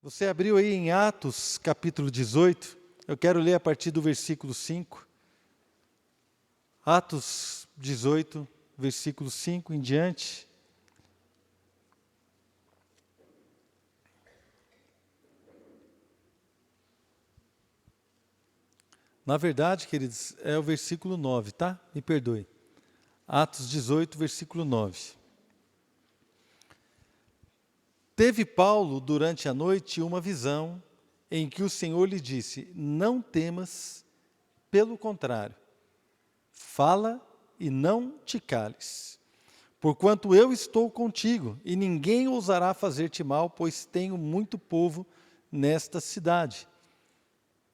Você abriu aí em Atos, capítulo 18, eu quero ler a partir do versículo 5. Atos 18, versículo 5 em diante. Na verdade, queridos, é o versículo 9, tá? Me perdoe. Atos 18, versículo 9. Teve Paulo, durante a noite, uma visão em que o Senhor lhe disse: não temas, pelo contrário, fala e não te cales. Porquanto eu estou contigo, e ninguém ousará fazer-te mal, pois tenho muito povo nesta cidade.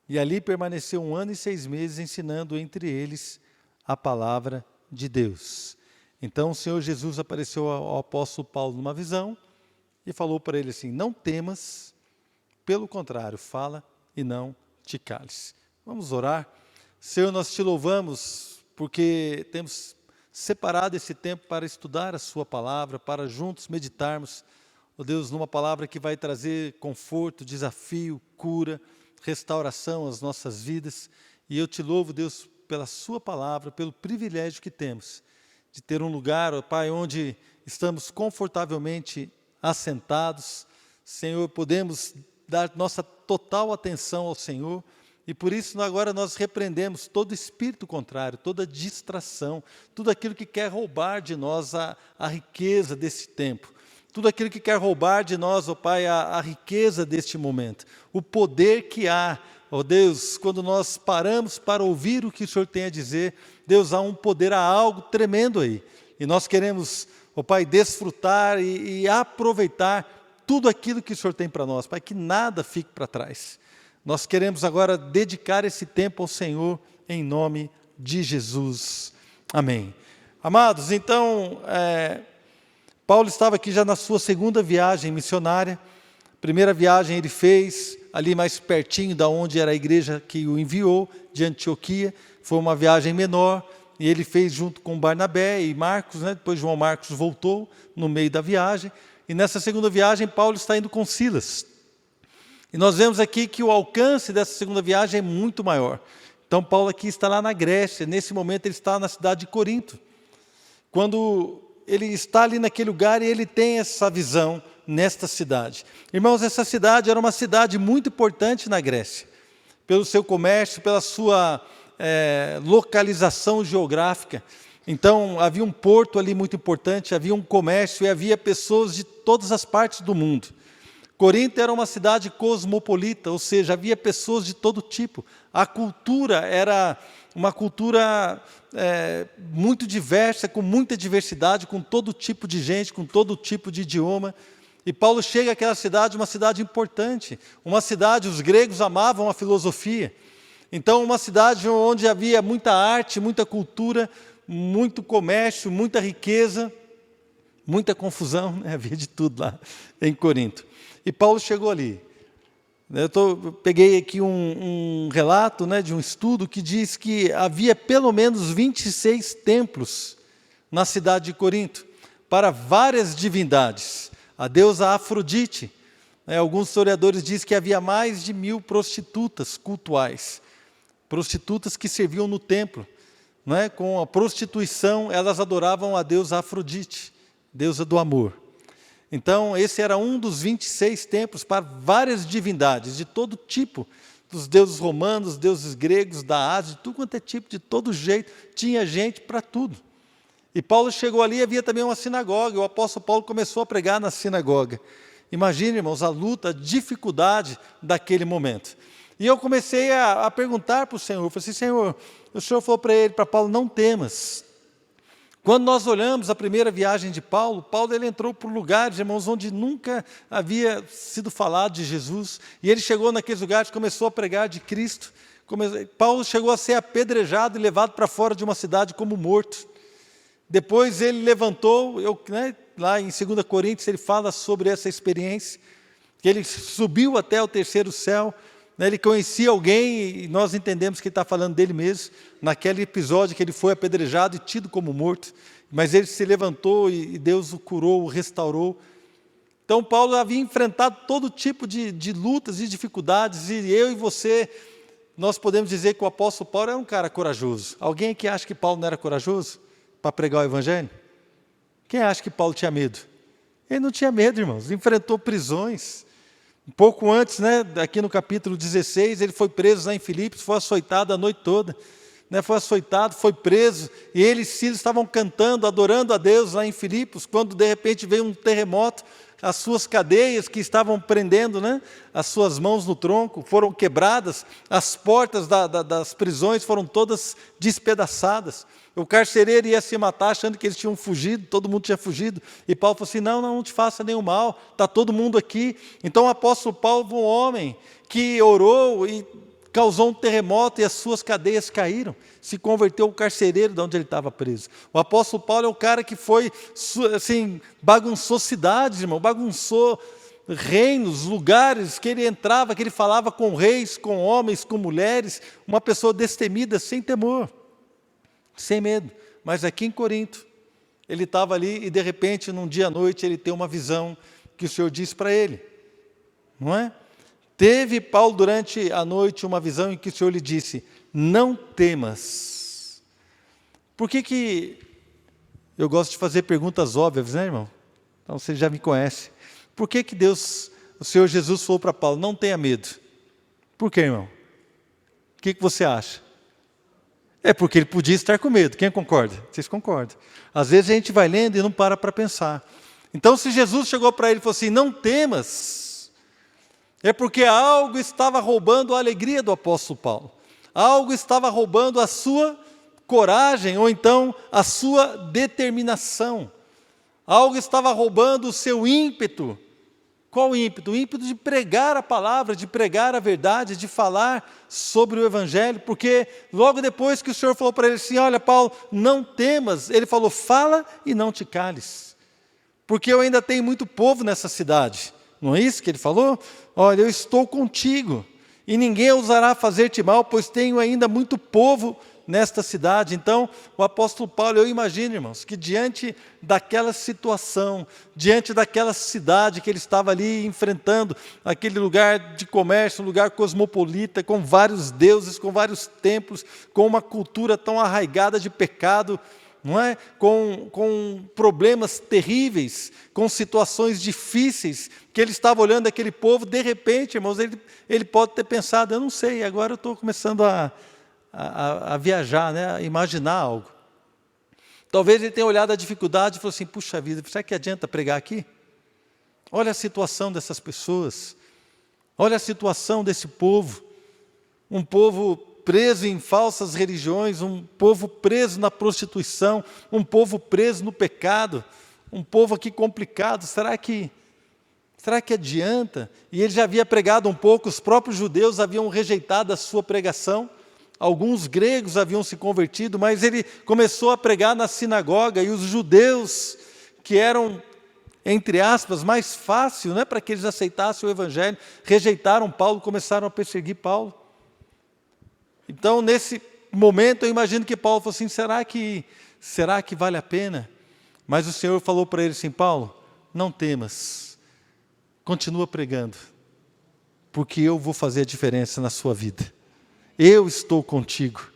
E ali permaneceu 1 ano e 6 meses, ensinando entre eles a palavra de Deus. Então o Senhor Jesus apareceu ao apóstolo Paulo numa visão, e falou para ele assim: não temas, pelo contrário, fala e não te cales. Vamos orar. Senhor, nós te louvamos porque temos separado esse tempo para estudar a sua palavra, para juntos meditarmos, ó Deus, numa palavra que vai trazer conforto, desafio, cura, restauração às nossas vidas. E eu te louvo, Deus, pela sua palavra, pelo privilégio que temos de ter um lugar, ó Pai, onde estamos confortavelmente assentados. Senhor, podemos dar nossa total atenção ao Senhor, e por isso agora nós repreendemos todo espírito contrário, toda distração, tudo aquilo que quer roubar de nós a riqueza desse tempo, tudo aquilo que quer roubar de nós, ó Pai, a riqueza deste momento, o poder que há, ó Deus, quando nós paramos para ouvir o que o Senhor tem a dizer. Deus, há um poder, há algo tremendo aí, e nós queremos, ó Pai, desfrutar e aproveitar tudo aquilo que o Senhor tem para nós, Pai, que nada fique para trás. Nós queremos agora dedicar esse tempo ao Senhor, em nome de Jesus. Amém. Amados, então, Paulo estava aqui já na sua segunda viagem missionária. Primeira viagem ele fez ali mais pertinho da onde era a igreja que o enviou, de Antioquia. Foi uma viagem menor, e ele fez junto com Barnabé e Marcos, né? Depois João Marcos voltou no meio da viagem, e nessa segunda viagem Paulo está indo com Silas. E nós vemos aqui que o alcance dessa segunda viagem é muito maior. Então Paulo aqui está lá na Grécia, nesse momento ele está na cidade de Corinto. Quando ele está ali naquele lugar e ele tem essa visão nesta cidade. Irmãos, essa cidade era uma cidade muito importante na Grécia, pelo seu comércio, pela sua localização geográfica. Então havia um porto ali muito importante, havia um comércio e havia pessoas de todas as partes do mundo. Corinto era uma cidade cosmopolita, ou seja, havia pessoas de todo tipo. A cultura era uma cultura muito diversa, com muita diversidade, com todo tipo de gente, com todo tipo de idioma. E Paulo chega àquela cidade, uma cidade importante, uma cidade, os gregos amavam a filosofia. Então, uma cidade onde havia muita arte, muita cultura, muito comércio, muita riqueza, muita confusão, né? Havia de tudo lá em Corinto. E Paulo chegou ali. Eu peguei aqui um relato, né, de um estudo que diz que havia pelo menos 26 templos na cidade de Corinto, para várias divindades. A deusa Afrodite. Alguns historiadores dizem que havia mais de 1000 prostitutas cultuais. Prostitutas que serviam no templo, né? Com a prostituição, elas adoravam a deusa Afrodite, deusa do amor. Então, esse era um dos 26 templos para várias divindades, de todo tipo, dos deuses romanos, deuses gregos, da Ásia, de tudo quanto é tipo, de todo jeito, tinha gente para tudo. E Paulo chegou ali e havia também uma sinagoga, e o apóstolo Paulo começou a pregar na sinagoga. Imagine, irmãos, a luta, a dificuldade daquele momento. E eu comecei a perguntar para o Senhor, eu falei assim: Senhor, o Senhor falou para Paulo: não temas. Quando nós olhamos a primeira viagem de Paulo, ele entrou por lugares, irmãos, onde nunca havia sido falado de Jesus, e ele chegou naqueles lugares e começou a pregar de Cristo. Paulo chegou a ser apedrejado e levado para fora de uma cidade como morto. Depois ele levantou, lá em 2 Coríntios ele fala sobre essa experiência, que ele subiu até o terceiro céu, ele conhecia alguém, e nós entendemos que ele está falando dele mesmo, naquele episódio que ele foi apedrejado e tido como morto, mas ele se levantou e Deus o curou, o restaurou. Então, Paulo havia enfrentado todo tipo de lutas e dificuldades, e eu e você, nós podemos dizer que o apóstolo Paulo era um cara corajoso. Alguém aqui acha que Paulo não era corajoso para pregar o evangelho? Quem acha que Paulo tinha medo? Ele não tinha medo, irmãos, enfrentou prisões. Um pouco antes, aqui no capítulo 16, ele foi preso lá em Filipos, foi açoitado a noite toda. Foi açoitado, foi preso, e ele e Silas estavam cantando, adorando a Deus lá em Filipos, quando de repente veio um terremoto, as suas cadeias que estavam prendendo, as suas mãos no tronco, foram quebradas, as portas das prisões foram todas despedaçadas. O carcereiro ia se matar achando que eles tinham fugido, todo mundo tinha fugido, e Paulo falou assim, não te faça nenhum mal, está todo mundo aqui. Então o apóstolo Paulo, um homem que orou e causou um terremoto e as suas cadeias caíram, se converteu ao carcereiro de onde ele estava preso. O apóstolo Paulo é o cara que foi, assim, bagunçou cidades, irmão, bagunçou reinos, lugares que ele entrava, que ele falava com reis, com homens, com mulheres, uma pessoa destemida, sem temor, sem medo. Mas aqui em Corinto, ele estava ali e de repente, num dia à noite, ele tem uma visão que o Senhor disse para ele, não é? Teve Paulo durante a noite uma visão em que o Senhor lhe disse, não temas. Por que eu gosto de fazer perguntas óbvias, irmão? Então você já me conhece. Por que o Senhor Jesus falou para Paulo, não tenha medo? Por quê, irmão? O que você acha? É porque ele podia estar com medo. Quem concorda? Vocês concordam? Às vezes a gente vai lendo e não para pensar. Então se Jesus chegou para ele e falou assim, não temas, é porque algo estava roubando a alegria do apóstolo Paulo. Algo estava roubando a sua coragem, ou então a sua determinação. Algo estava roubando o seu ímpeto. Qual o ímpeto? O ímpeto de pregar a palavra, de pregar a verdade, de falar sobre o evangelho, porque logo depois que o Senhor falou para ele assim, olha Paulo, não temas, ele falou, fala e não te cales, porque eu ainda tenho muito povo nessa cidade. Não é isso que ele falou? Olha, eu estou contigo, e ninguém ousará fazer-te mal, pois tenho ainda muito povo nesta cidade. Então, o apóstolo Paulo, eu imagino, irmãos, que diante daquela situação, diante daquela cidade que ele estava ali enfrentando, aquele lugar de comércio, um lugar cosmopolita, com vários deuses, com vários templos, com uma cultura tão arraigada de pecado, não é? Com problemas terríveis, com situações difíceis, que ele estava olhando aquele povo, de repente, irmãos, ele pode ter pensado, eu não sei, agora eu estou começando a viajar, a imaginar algo. Talvez ele tenha olhado a dificuldade e falou assim, puxa vida, será que adianta pregar aqui? Olha a situação dessas pessoas, olha a situação desse povo, um povo preso em falsas religiões, um povo preso na prostituição, um povo preso no pecado, um povo aqui complicado, será que adianta? E ele já havia pregado um pouco, os próprios judeus haviam rejeitado a sua pregação, alguns gregos haviam se convertido, mas ele começou a pregar na sinagoga, e os judeus, que eram, entre aspas, mais fácil, para que eles aceitassem o evangelho, rejeitaram Paulo, começaram a perseguir Paulo. Então, nesse momento, eu imagino que Paulo falou assim, será que vale a pena? Mas o Senhor falou para ele assim, Paulo, não temas, continua pregando, porque eu vou fazer a diferença na sua vida. Eu estou contigo.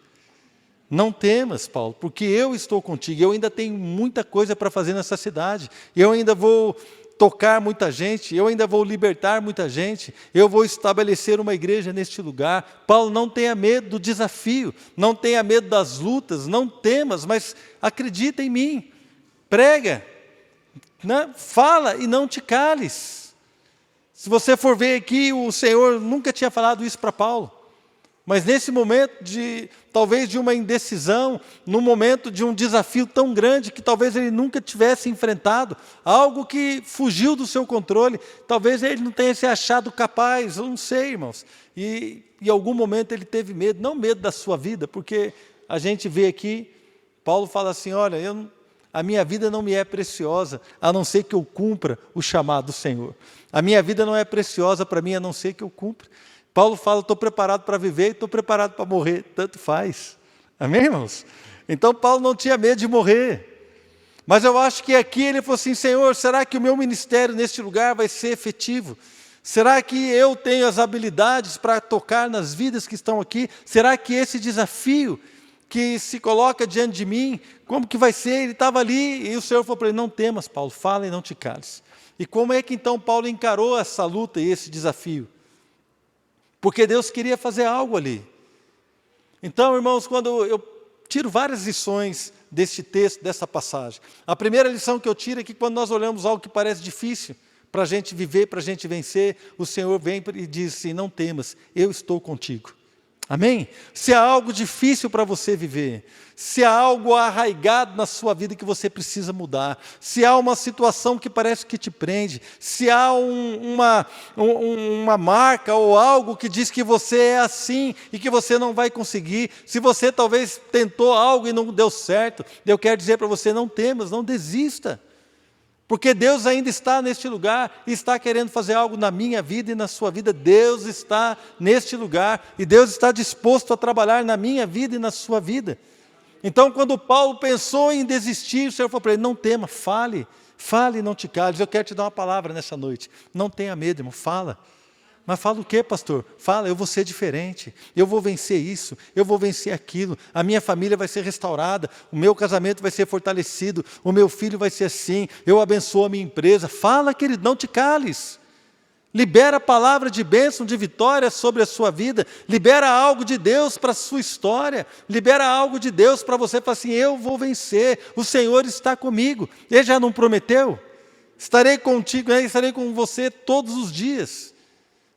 Não temas, Paulo, porque eu estou contigo. Eu ainda tenho muita coisa para fazer nessa cidade. Eu ainda vou tocar muita gente, eu ainda vou libertar muita gente, eu vou estabelecer uma igreja neste lugar. Paulo, não tenha medo do desafio, não tenha medo das lutas, não temas, mas acredita em mim, prega, fala e não te cales. Se você for ver aqui, o Senhor nunca tinha falado isso para Paulo, mas nesse momento talvez de uma indecisão, no momento de um desafio tão grande que talvez ele nunca tivesse enfrentado, algo que fugiu do seu controle, talvez ele não tenha se achado capaz, eu não sei, irmãos. E em algum momento ele teve medo, não medo da sua vida, porque a gente vê aqui, Paulo fala assim, olha, a minha vida não me é preciosa, a não ser que eu cumpra o chamado do Senhor. A minha vida não é preciosa para mim, a não ser que eu cumpra. Paulo fala, estou preparado para viver e estou preparado para morrer, tanto faz. Amém, irmãos? Então Paulo não tinha medo de morrer. Mas eu acho que aqui ele falou assim: Senhor, será que o meu ministério neste lugar vai ser efetivo? Será que eu tenho as habilidades para tocar nas vidas que estão aqui? Será que esse desafio que se coloca diante de mim, como que vai ser? Ele estava ali e o Senhor falou para ele: não temas, Paulo, fala e não te cales. E como é que então Paulo encarou essa luta e esse desafio? Porque Deus queria fazer algo ali. Então, irmãos, quando eu tiro várias lições deste texto, dessa passagem. A primeira lição que eu tiro é que quando nós olhamos algo que parece difícil para a gente viver, para a gente vencer, o Senhor vem e diz assim: não temas, eu estou contigo. Amém? Se há algo difícil para você viver, se há algo arraigado na sua vida que você precisa mudar, se há uma situação que parece que te prende, se há uma marca ou algo que diz que você é assim e que você não vai conseguir, se você talvez tentou algo e não deu certo, eu quero dizer para você: não temas, não desista. Porque Deus ainda está neste lugar e está querendo fazer algo na minha vida e na sua vida. Deus está neste lugar e Deus está disposto a trabalhar na minha vida e na sua vida. Então, quando Paulo pensou em desistir, o Senhor falou para ele: não tema, fale e não te cales. Eu quero te dar uma palavra nessa noite: não tenha medo, irmão, fala. Mas fala o quê, pastor? Fala: eu vou ser diferente, eu vou vencer isso, eu vou vencer aquilo, a minha família vai ser restaurada, o meu casamento vai ser fortalecido, o meu filho vai ser assim, eu abençoo a minha empresa. Fala, querido, não te cales. Libera a palavra de bênção, de vitória sobre a sua vida, libera algo de Deus para a sua história, libera algo de Deus para você falar assim: eu vou vencer, o Senhor está comigo. Ele já não prometeu? Estarei contigo, estarei com você todos os dias.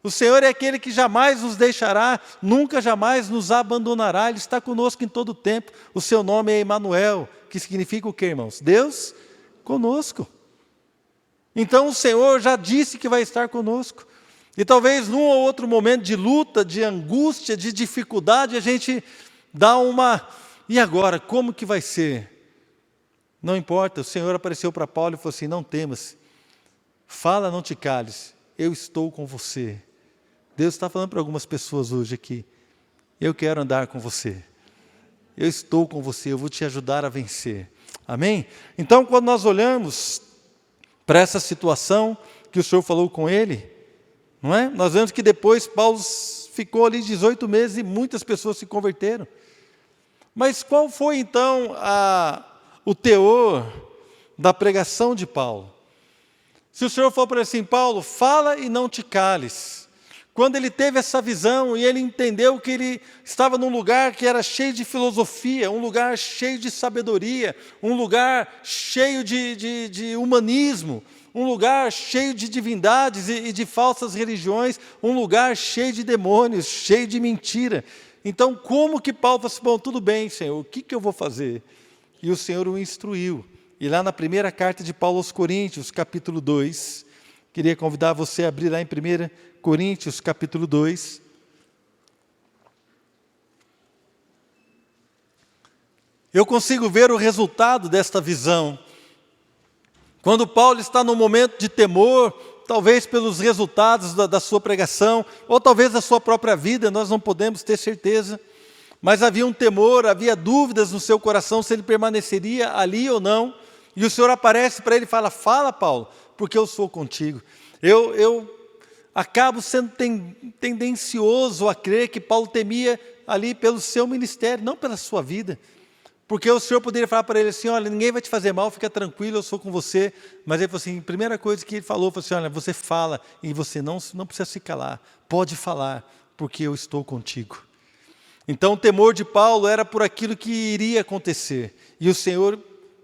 O Senhor é aquele que jamais nos deixará, nunca jamais nos abandonará. Ele está conosco em todo o tempo. O seu nome é Emanuel, que significa o quê, irmãos? Deus conosco. Então o Senhor já disse que vai estar conosco. E talvez num ou outro momento de luta, de angústia, de dificuldade, a gente dá uma: e agora, como que vai ser? Não importa, o Senhor apareceu para Paulo e falou assim: não temas, fala, não te cales, eu estou com você. Deus está falando para algumas pessoas hoje aqui: eu quero andar com você, eu estou com você, eu vou te ajudar a vencer. Amém? Então, quando nós olhamos para essa situação que o Senhor falou com ele, não é? Nós vemos que depois Paulo ficou ali 18 meses e muitas pessoas se converteram. Mas qual foi então o teor da pregação de Paulo? Se o Senhor falou para ele assim: Paulo, fala e não te cales. Quando ele teve essa visão e ele entendeu que ele estava num lugar que era cheio de filosofia, um lugar cheio de sabedoria, um lugar cheio de humanismo, um lugar cheio de divindades e de falsas religiões, um lugar cheio de demônios, cheio de mentira. Então, como que Paulo falou assim: bom, tudo bem, Senhor, o que eu vou fazer? E o Senhor o instruiu. E lá na primeira carta de Paulo aos Coríntios, capítulo 2, queria convidar você a abrir lá em 1 Coríntios, capítulo 2. Eu consigo ver o resultado desta visão. Quando Paulo está num momento de temor, talvez pelos resultados da sua pregação, ou talvez da sua própria vida, nós não podemos ter certeza. Mas havia um temor, havia dúvidas no seu coração se ele permaneceria ali ou não. E o Senhor aparece para ele e fala: fala, Paulo, porque eu sou contigo. Eu acabo sendo tendencioso a crer que Paulo temia ali pelo seu ministério, não pela sua vida. Porque o Senhor poderia falar para ele assim: olha, ninguém vai te fazer mal, fica tranquilo, eu sou com você. Mas ele falou assim, a primeira coisa que ele falou, foi assim: olha, você fala e você não precisa se calar, pode falar, porque eu estou contigo. Então o temor de Paulo era por aquilo que iria acontecer. E o Senhor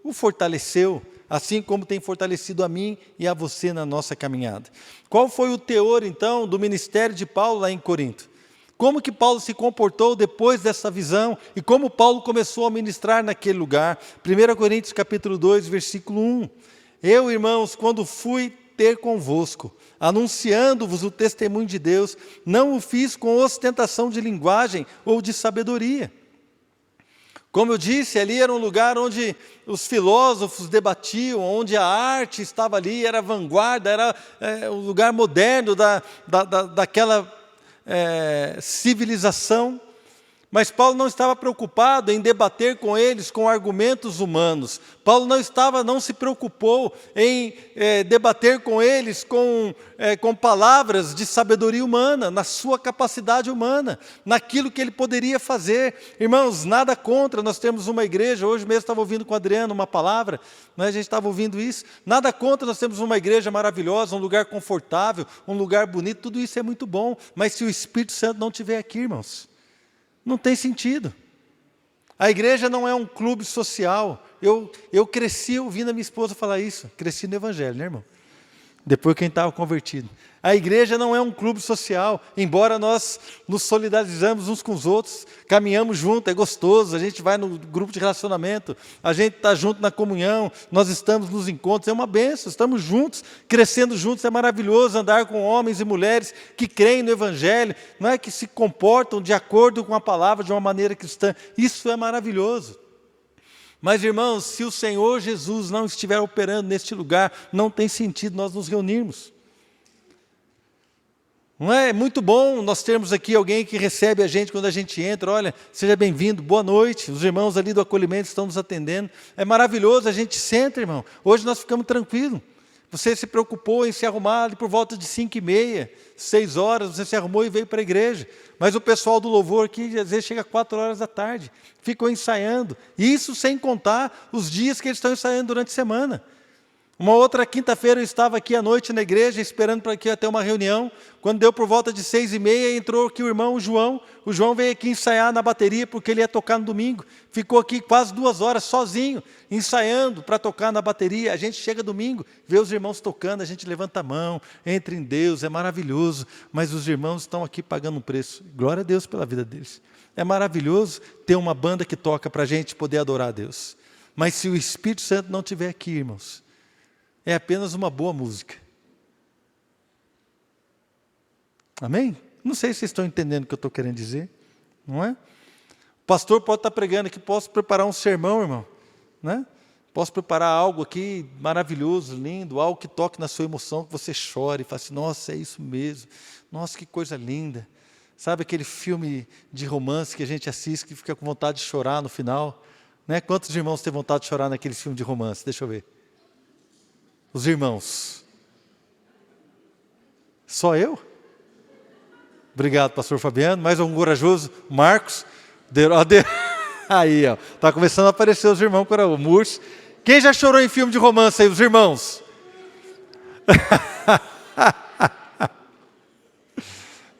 o fortaleceu, assim como tem fortalecido a mim e a você na nossa caminhada. Qual foi o teor, então, do ministério de Paulo lá em Corinto? Como que Paulo se comportou depois dessa visão e como Paulo começou a ministrar naquele lugar? 1 Coríntios capítulo 2, versículo 1. Eu, irmãos, quando fui ter convosco, anunciando-vos o testemunho de Deus, não o fiz com ostentação de linguagem ou de sabedoria. Como eu disse, ali era um lugar onde os filósofos debatiam, onde a arte estava ali, era a vanguarda, era um lugar moderno daquela civilização. Mas Paulo não estava preocupado em debater com eles com argumentos humanos. Paulo não se preocupou em debater com eles com palavras de sabedoria humana, na sua capacidade humana, naquilo que ele poderia fazer. Irmãos, nada contra, nós temos uma igreja, hoje mesmo estava ouvindo com o Adriano uma palavra, né, a gente estava ouvindo isso, nada contra, nós temos uma igreja maravilhosa, um lugar confortável, um lugar bonito, tudo isso é muito bom, mas se o Espírito Santo não estiver aqui, irmãos, não tem sentido. A igreja não é um clube social. Eu cresci ouvindo a minha esposa falar isso. Cresci no Evangelho, né, irmão? Depois que a gente estava convertido. A igreja não é um clube social, embora nós nos solidarizamos uns com os outros, caminhamos junto, é gostoso, a gente vai no grupo de relacionamento, a gente está junto na comunhão, nós estamos nos encontros, é uma bênção, estamos juntos, crescendo juntos, é maravilhoso andar com homens e mulheres que creem no Evangelho, não é que se comportam de acordo com a palavra de uma maneira cristã, isso é maravilhoso. Mas, irmãos, se o Senhor Jesus não estiver operando neste lugar, não tem sentido nós nos reunirmos. Não é muito bom nós termos aqui alguém que recebe a gente quando a gente entra, olha, seja bem-vindo, boa noite, os irmãos ali do acolhimento estão nos atendendo, é maravilhoso, a gente senta, irmão, hoje nós ficamos tranquilos, você se preocupou em se arrumar ali por volta de 5h30, 6 horas, você se arrumou e veio para a igreja, mas o pessoal do louvor aqui, às vezes chega 4 horas da tarde, ficou ensaiando, isso sem contar os dias que eles estão ensaiando durante a semana. Uma outra quinta-feira eu estava aqui à noite na igreja, esperando para que ia ter uma reunião. Quando deu por volta de 6h30, entrou aqui o irmão João. O João veio aqui ensaiar na bateria, porque ele ia tocar no domingo. Ficou aqui quase 2 horas sozinho, ensaiando para tocar na bateria. A gente chega domingo, vê os irmãos tocando, a gente levanta a mão, entra em Deus, é maravilhoso. Mas os irmãos estão aqui pagando um preço. Glória a Deus pela vida deles. É maravilhoso ter uma banda que toca para a gente poder adorar a Deus. Mas se o Espírito Santo não estiver aqui, irmãos, é apenas uma boa música. Amém? Não sei se vocês estão entendendo o que eu estou querendo dizer, não é? O pastor pode estar pregando aqui, posso preparar um sermão, irmão, né? Posso preparar algo aqui maravilhoso, lindo, algo que toque na sua emoção, que você chore e fale assim, nossa, é isso mesmo, nossa, que coisa linda. Sabe aquele filme de romance que a gente assiste, que fica com vontade de chorar no final? Né? Quantos irmãos têm vontade de chorar naquele filme de romance? Deixa eu ver. Os irmãos. Só eu? Obrigado, pastor Fabiano. Mais um corajoso. Marcos. Aí, ó. Está começando a aparecer os irmãos corajosos. Quem já chorou em filme de romance aí? Os irmãos.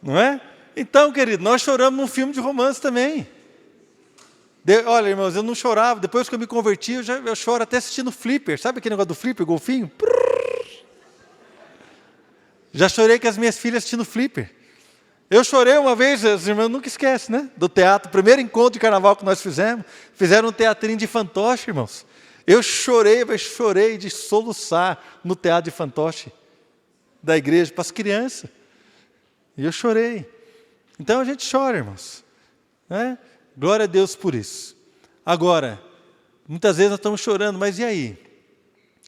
Não é? Então, querido, nós choramos num filme de romance também. Olha, irmãos, eu não chorava. Depois que eu me converti, eu choro até assistindo Flipper. Sabe aquele negócio do Flipper, golfinho? Já chorei com as minhas filhas assistindo Flipper. Eu chorei uma vez, os irmãos nunca esquecem, né? Do teatro, primeiro encontro de carnaval que nós fizemos. Fizeram um teatrinho de fantoche, irmãos. Eu chorei, mas chorei de soluçar no teatro de fantoche da igreja, para as crianças. E eu chorei. Então a gente chora, irmãos. Né? Glória a Deus por isso. Agora, muitas vezes nós estamos chorando, mas e aí?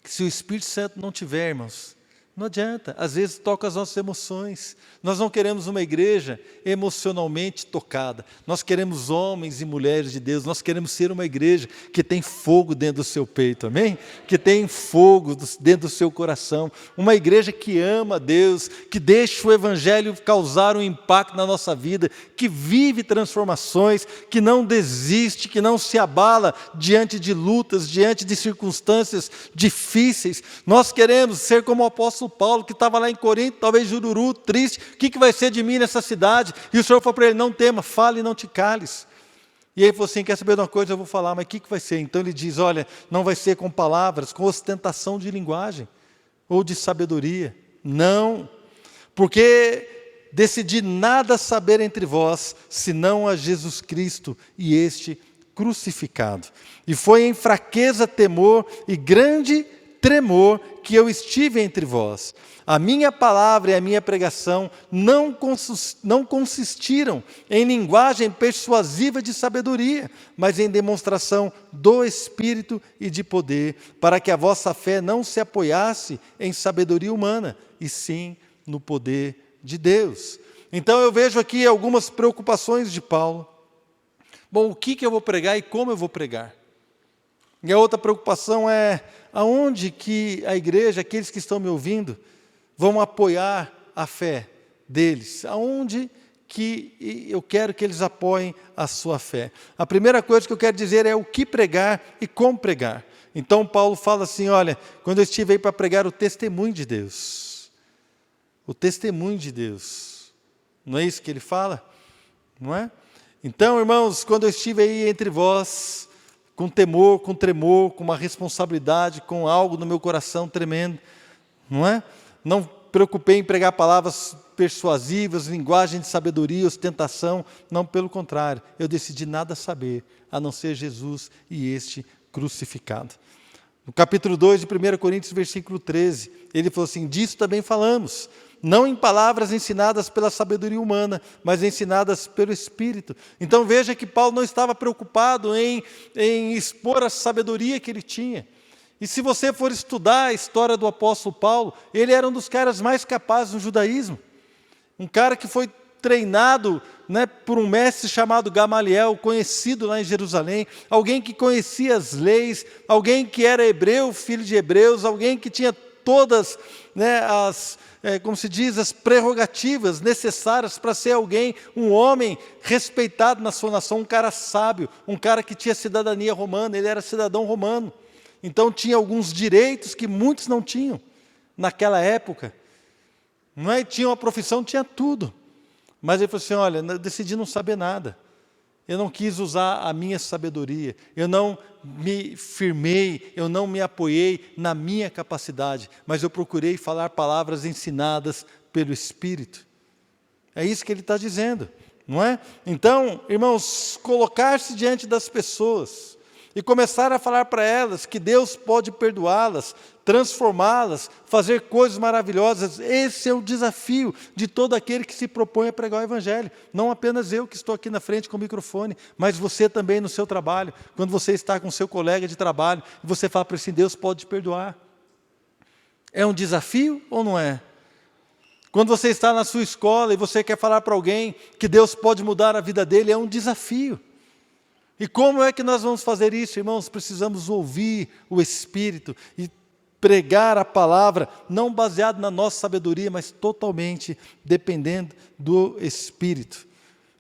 Se o Espírito Santo não tiver, irmãos, não adianta. Às vezes toca as nossas emoções. Nós não queremos uma igreja emocionalmente tocada. Nós queremos homens e mulheres de Deus. Nós queremos ser uma igreja que tem fogo dentro do seu peito, amém? Que tem fogo dentro do seu coração. Uma igreja que ama a Deus, que deixa o Evangelho causar um impacto na nossa vida, que vive transformações, que não desiste, que não se abala diante de lutas, diante de circunstâncias difíceis. Nós queremos ser como o apóstolo Paulo, que estava lá em Corinto, talvez jururu, triste, o que vai ser de mim nessa cidade? E o Senhor falou para ele, não tema, fale e não te cales. E ele falou assim, quer saber de uma coisa? Eu vou falar, mas o que vai ser? Então ele diz, olha, não vai ser com palavras, com ostentação de linguagem, ou de sabedoria, não, porque decidi nada saber entre vós, senão a Jesus Cristo e este crucificado. E foi em fraqueza, temor e grande tremor que eu estive entre vós. A minha palavra e a minha pregação não consistiram em linguagem persuasiva de sabedoria, mas em demonstração do Espírito e de poder, para que a vossa fé não se apoiasse em sabedoria humana, e sim no poder de Deus. Então eu vejo aqui algumas preocupações de Paulo. Bom, o que eu vou pregar e como eu vou pregar? E a outra preocupação é aonde que a igreja, aqueles que estão me ouvindo, vão apoiar a fé deles? Aonde que eu quero que eles apoiem a sua fé? A primeira coisa que eu quero dizer é o que pregar e como pregar. Então Paulo fala assim, olha, quando eu estive aí para pregar o testemunho de Deus, o testemunho de Deus, não é isso que ele fala? Não é? Então, irmãos, quando eu estive aí entre vós, com temor, com tremor, com uma responsabilidade, com algo no meu coração tremendo, não é? Não preocupei em pregar palavras persuasivas, linguagem de sabedoria, ostentação, não, pelo contrário, eu decidi nada saber, a não ser Jesus e este crucificado. No capítulo 2 de 1 Coríntios, versículo 13, ele falou assim, disso também falamos, não em palavras ensinadas pela sabedoria humana, mas ensinadas pelo Espírito. Então veja que Paulo não estava preocupado em expor a sabedoria que ele tinha. E se você for estudar a história do apóstolo Paulo, ele era um dos caras mais capazes no judaísmo. Um cara que foi treinado, né, por um mestre chamado Gamaliel, conhecido lá em Jerusalém, alguém que conhecia as leis, alguém que era hebreu, filho de hebreus, alguém que tinha todas, né, como se diz, as prerrogativas necessárias para ser alguém, um homem respeitado na sua nação, um cara sábio, um cara que tinha cidadania romana, ele era cidadão romano. Então tinha alguns direitos que muitos não tinham naquela época. Não é? Tinha uma profissão, tinha tudo. Mas ele falou assim, olha, eu decidi não saber nada. Eu não quis usar a minha sabedoria, eu não me firmei, eu não me apoiei na minha capacidade, mas eu procurei falar palavras ensinadas pelo Espírito. É isso que ele está dizendo, não é? Então, irmãos, colocar-se diante das pessoas e começar a falar para elas que Deus pode perdoá-las, transformá-las, fazer coisas maravilhosas. Esse é o desafio de todo aquele que se propõe a pregar o Evangelho. Não apenas eu que estou aqui na frente com o microfone, mas você também no seu trabalho. Quando você está com o seu colega de trabalho, e você fala para ele assim, Deus pode te perdoar. É um desafio ou não é? Quando você está na sua escola e você quer falar para alguém que Deus pode mudar a vida dele, é um desafio. E como é que nós vamos fazer isso, irmãos? Precisamos ouvir o Espírito e pregar a palavra, não baseado na nossa sabedoria, mas totalmente dependendo do Espírito.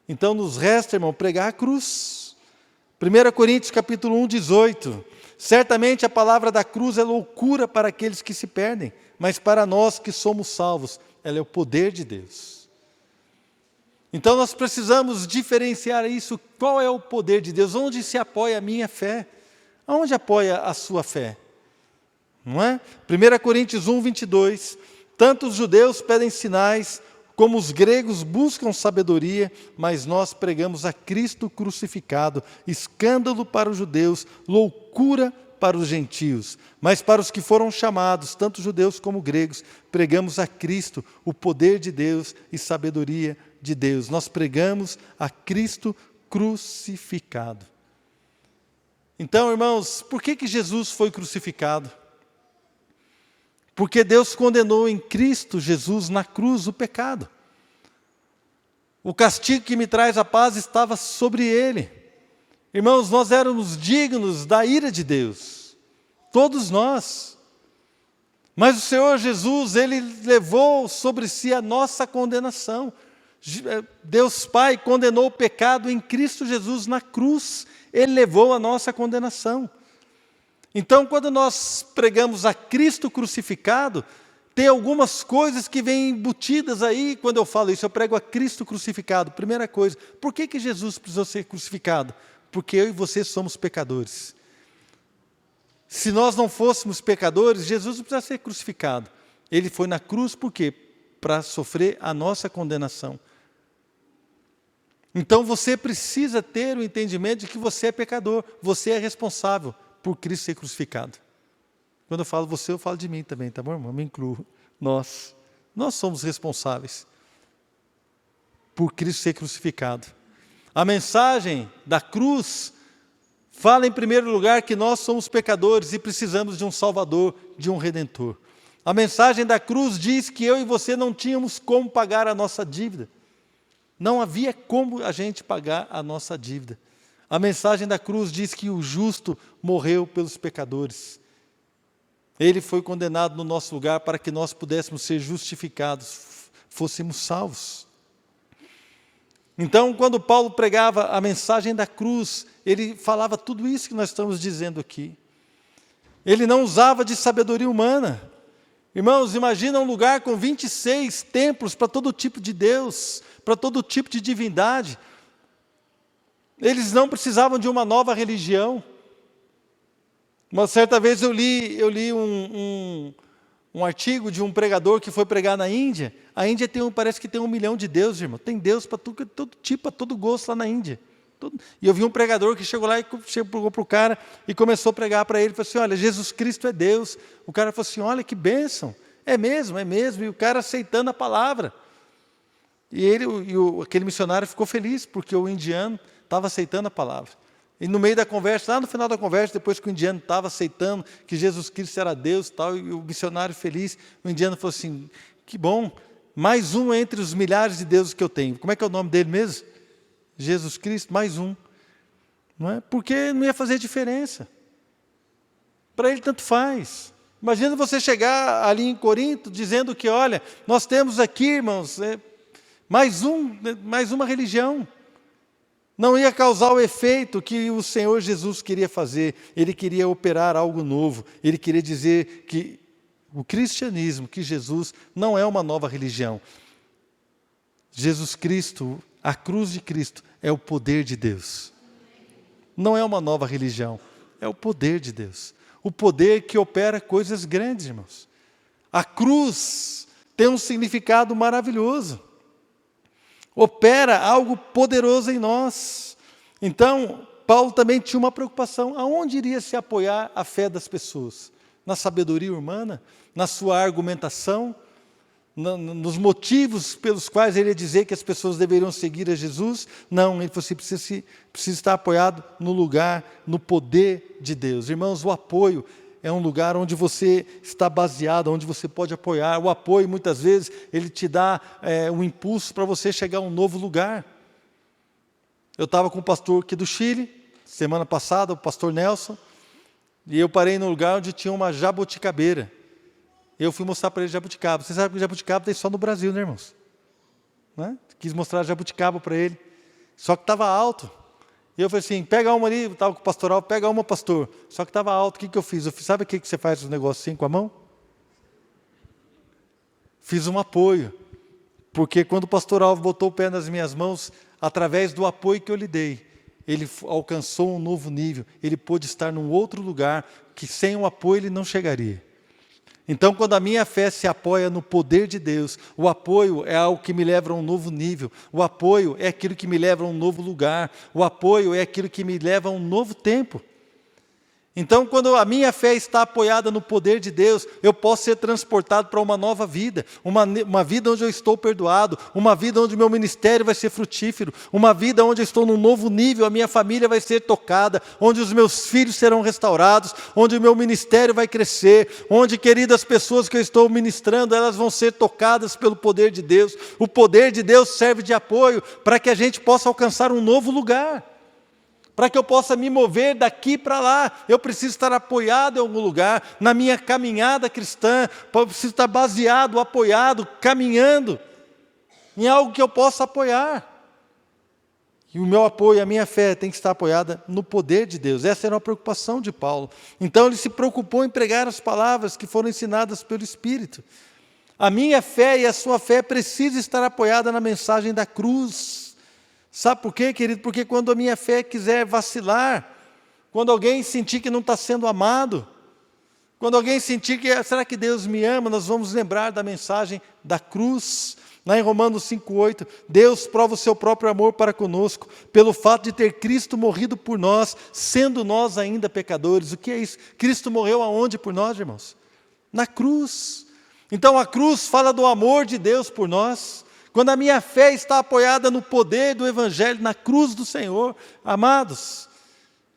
Então nos resta, irmão, pregar a cruz. 1 Coríntios capítulo 1, 18. Certamente a palavra da cruz é loucura para aqueles que se perdem, mas para nós que somos salvos, ela é o poder de Deus. Então nós precisamos diferenciar isso. Qual é o poder de Deus? Onde se apoia a minha fé? Onde apoia a sua fé? Não é? 1 Coríntios 1, 22. Tanto os judeus pedem sinais, como os gregos buscam sabedoria, mas nós pregamos a Cristo crucificado, escândalo para os judeus, loucura para os gentios. Mas para os que foram chamados, tanto judeus como gregos, pregamos a Cristo, o poder de Deus e sabedoria de Deus. Nós pregamos a Cristo crucificado. Então, irmãos, por que Jesus foi crucificado? Porque Deus condenou em Cristo Jesus na cruz o pecado. O castigo que me traz a paz estava sobre ele. Irmãos, nós éramos dignos da ira de Deus, todos nós. Mas o Senhor Jesus, Ele levou sobre si a nossa condenação. Deus Pai condenou o pecado em Cristo Jesus na cruz. Ele levou a nossa condenação. Então, quando nós pregamos a Cristo crucificado, tem algumas coisas que vêm embutidas aí. Quando eu falo isso, eu prego a Cristo crucificado. Primeira coisa, por que Jesus precisou ser crucificado? Porque eu e você somos pecadores. Se nós não fôssemos pecadores, Jesus não precisa ser crucificado. Ele foi na cruz por quê? Para sofrer a nossa condenação. Então você precisa ter o entendimento de que você é pecador, você é responsável por Cristo ser crucificado. Quando eu falo você, eu falo de mim também, tá bom, irmão? Me incluo. Nós somos responsáveis por Cristo ser crucificado. A mensagem da cruz fala em primeiro lugar que nós somos pecadores e precisamos de um Salvador, de um Redentor. A mensagem da cruz diz que eu e você não tínhamos como pagar a nossa dívida. Não havia como a gente pagar a nossa dívida. A mensagem da cruz diz que o justo morreu pelos pecadores. Ele foi condenado no nosso lugar para que nós pudéssemos ser justificados, fôssemos salvos. Então, quando Paulo pregava a mensagem da cruz, ele falava tudo isso que nós estamos dizendo aqui. Ele não usava de sabedoria humana. Irmãos, imagina um lugar com 26 templos para todo tipo de Deus, para todo tipo de divindade. Eles não precisavam de uma nova religião. Uma certa vez eu li um artigo de um pregador que foi pregar na Índia. A Índia parece que tem 1 milhão de deuses, irmão. Tem Deus para todo tipo, para todo gosto lá na Índia. E eu vi um pregador que chegou lá e chegou para o cara e começou a pregar para ele. Falou assim, olha, Jesus Cristo é Deus. O cara falou assim, olha que bênção. É mesmo, é mesmo. E o cara aceitando a palavra. E aquele missionário ficou feliz, porque o indiano estava aceitando a palavra. E no meio da conversa, lá no final da conversa, depois que o indiano estava aceitando que Jesus Cristo era Deus e tal, e o missionário feliz, o indiano falou assim, que bom, mais um entre os milhares de deuses que eu tenho. Como é que é o nome dele mesmo? Jesus Cristo, mais um. Não é? Porque não ia fazer diferença. Para ele tanto faz. Imagina você chegar ali em Corinto dizendo que, olha, nós temos aqui, irmãos, mais uma religião. Não ia causar o efeito que o Senhor Jesus queria fazer. Ele queria operar algo novo. Ele queria dizer que o cristianismo, que Jesus não é uma nova religião. Jesus Cristo, a cruz de Cristo, é o poder de Deus. Não é uma nova religião, é o poder de Deus. O poder que opera coisas grandes, irmãos. A cruz tem um significado maravilhoso. Opera algo poderoso em nós. Então, Paulo também tinha uma preocupação. Aonde iria se apoiar a fé das pessoas? Na sabedoria humana? Na sua argumentação? Nos motivos pelos quais ele ia dizer que as pessoas deveriam seguir a Jesus? Não, ele falou assim, precisa estar apoiado no lugar, no poder de Deus. Irmãos, o apoio é um lugar onde você está baseado, onde você pode apoiar. O apoio, muitas vezes, ele te dá um impulso para você chegar a um novo lugar. Eu estava com um pastor aqui do Chile, semana passada, o pastor Nelson, e eu parei num lugar onde tinha uma jabuticabeira. Eu fui mostrar para ele jabuticaba. Você sabe que jabuticaba tem só no Brasil, né, irmãos? Né? Quis mostrar jabuticaba para ele, só que estava alto. E eu falei assim, pega uma ali, estava com o pastoral, pega uma, pastor. Só que estava alto, o que eu fiz? Sabe o que você faz os negócios assim com a mão? Fiz um apoio. Porque quando o pastoral botou o pé nas minhas mãos, através do apoio que eu lhe dei, ele alcançou um novo nível. Ele pôde estar num outro lugar, que sem o apoio ele não chegaria. Então, quando a minha fé se apoia no poder de Deus, o apoio é algo que me leva a um novo nível, o apoio é aquilo que me leva a um novo lugar, o apoio é aquilo que me leva a um novo tempo. Então, quando a minha fé está apoiada no poder de Deus, eu posso ser transportado para uma nova vida, uma vida onde eu estou perdoado, uma vida onde o meu ministério vai ser frutífero, uma vida onde eu estou num novo nível, a minha família vai ser tocada, onde os meus filhos serão restaurados, onde o meu ministério vai crescer, onde, queridas pessoas que eu estou ministrando, elas vão ser tocadas pelo poder de Deus. O poder de Deus serve de apoio para que a gente possa alcançar um novo lugar. Para que eu possa me mover daqui para lá, eu preciso estar apoiado em algum lugar, na minha caminhada cristã, eu preciso estar baseado, apoiado, caminhando, em algo que eu possa apoiar. E o meu apoio, a minha fé tem que estar apoiada no poder de Deus. Essa era uma preocupação de Paulo. Então ele se preocupou em pregar as palavras que foram ensinadas pelo Espírito. A minha fé e a sua fé precisam estar apoiada na mensagem da cruz. Sabe por quê, querido? Porque quando a minha fé quiser vacilar, quando alguém sentir que não está sendo amado, quando alguém sentir que, será que Deus me ama? Nós vamos lembrar da mensagem da cruz. Lá em Romanos 5,8, Deus prova o seu próprio amor para conosco, pelo fato de ter Cristo morrido por nós, sendo nós ainda pecadores. O que é isso? Cristo morreu aonde por nós, irmãos? Na cruz. Então a cruz fala do amor de Deus por nós. Quando a minha fé está apoiada no poder do Evangelho, na cruz do Senhor, amados,